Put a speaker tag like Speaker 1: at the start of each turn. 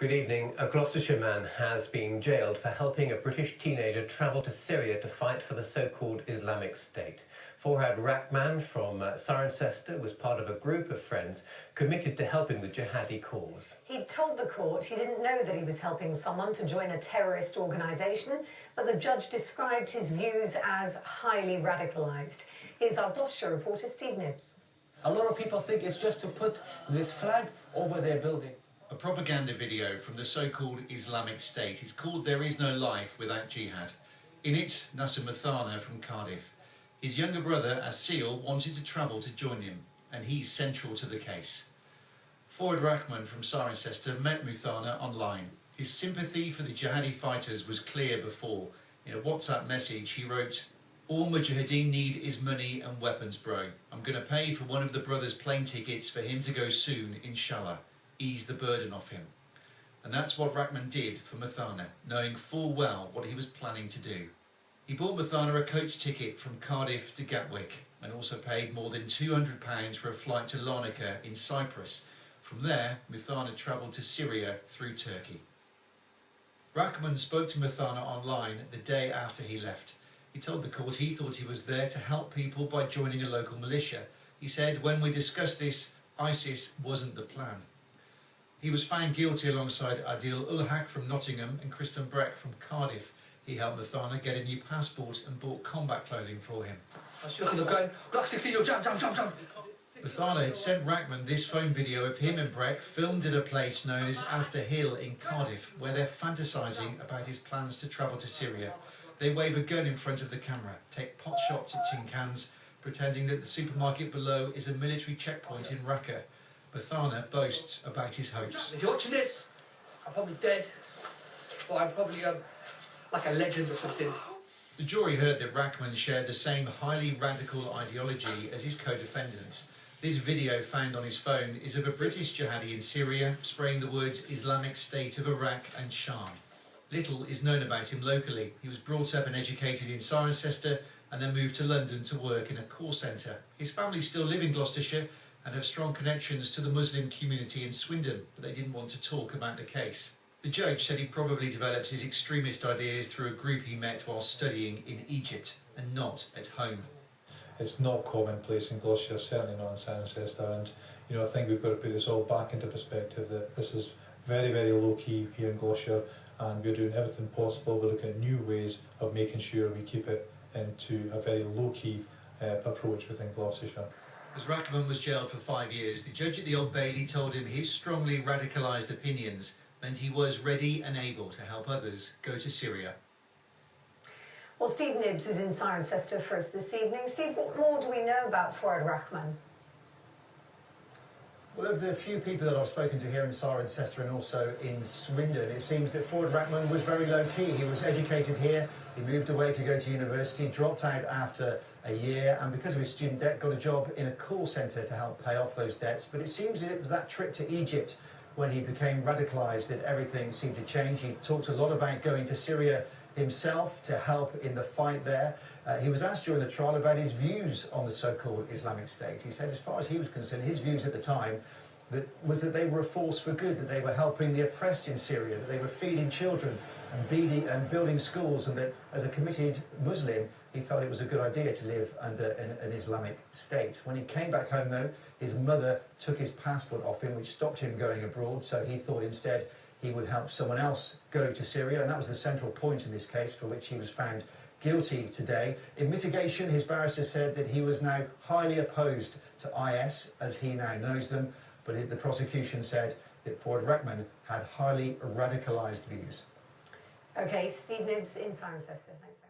Speaker 1: Good evening. A Gloucestershire man has been jailed for helping a British teenager travel to Syria to fight for the so-called Islamic State. Forhad Rahman from Cirencester was part of a group of friends committed to helping the jihadi cause.
Speaker 2: He told the court he didn't know that he was helping someone to join a terrorist organisation, but the judge described his views as highly radicalised. Here's our Gloucestershire reporter, Steve Nibbs.
Speaker 3: A lot of people think it's just to put this flag over their building.
Speaker 4: A propaganda video from the so-called Islamic State. It's called There Is No Life Without Jihad. In it, Nasser Muthana from Cardiff. His younger brother, Asil, wanted to travel to join him, and he's central to the case. Forhad Rahman from Cirencester met Muthana online. His sympathy for the jihadi fighters was clear before. In a WhatsApp message, he wrote, "All Mujahideen need is money and weapons, bro. I'm going to pay for one of the brother's plane tickets for him to go soon, inshallah. Ease the burden off him." And that's what Rahman did for Muthana, knowing full well what he was planning to do. He bought Muthana a coach ticket from Cardiff to Gatwick and also paid more than £200 for a flight to Larnaca in Cyprus. From there, Muthana travelled to Syria through Turkey. Rahman spoke to Muthana online the day after he left. He told the court he thought he was there to help people by joining a local militia. He said, "When we discussed this, ISIS wasn't the plan." He was found guilty alongside Adil Ulhaq from Nottingham and Kristen Breck from Cardiff. He helped Muthana get a new passport and bought combat clothing for him.
Speaker 3: Look at the gun. Glock 16, yo, jump.
Speaker 4: Muthana had sent Rahman this phone video of him and Breck filmed at a place known as Asda Hill in Cardiff, where they're fantasising about his plans to travel to Syria. They wave a gun in front of the camera, take pot shots at tin cans, pretending that the supermarket below is a military checkpoint in Raqqa. Muthana boasts about his hopes.
Speaker 3: If you're watching this, I'm probably dead, or I'm probably like a legend or something.
Speaker 4: The jury heard that Rahman shared the same highly radical ideology as his co-defendants. This video found on his phone is of a British jihadi in Syria spraying the words Islamic State of Iraq and Sham. Little is known about him locally. He was brought up and educated in Cirencester and then moved to London to work in a call centre. His family still live in Gloucestershire and have strong connections to the Muslim community in Swindon, but they didn't want to talk about the case. The judge said he probably developed his extremist ideas through a group he met while studying in Egypt and not at home.
Speaker 5: It's not commonplace in Gloucestershire, certainly not in Cirencester, and I think we've got to put this all back into perspective, that this is very, very low key here in Gloucestershire, and we're doing everything possible. We're looking at new ways of making sure we keep it into a very low key approach within Gloucestershire.
Speaker 4: As Rahman was jailed for 5 years, the judge at the Old Bailey told him his strongly radicalised opinions meant he was ready and able to help others go to Syria.
Speaker 2: Well, Steve Nibbs is in Cirencester for us this evening. Steve, what more do we know about Forhad Rahman?
Speaker 6: Well, of the few people that I've spoken to here in Cirencester and also in Swindon, it seems that Forhad Rahman was very low-key. He was educated here, he moved away to go to university, dropped out after a year, and because of his student debt got a job in a call centre to help pay off those debts. But it seems it was that trip to Egypt when he became radicalised that everything seemed to change. He talked a lot about going to Syria himself to help in the fight there. He was asked during the trial about his views on the so-called Islamic State. He said as far as he was concerned, his views at the time was that they were a force for good, that they were helping the oppressed in Syria, that they were feeding children and building schools, and that as a committed Muslim, he felt it was a good idea to live under an Islamic state. When he came back home, though, his mother took his passport off him, which stopped him going abroad, so he thought instead he would help someone else go to Syria, and that was the central point in this case, for which he was found guilty today. In mitigation, his barrister said that he was now highly opposed to IS, as he now knows them, but the prosecution said that Forhad Rahman had highly radicalised views.
Speaker 2: OK, Steve Nibbs in Cirencester. Thanks very much.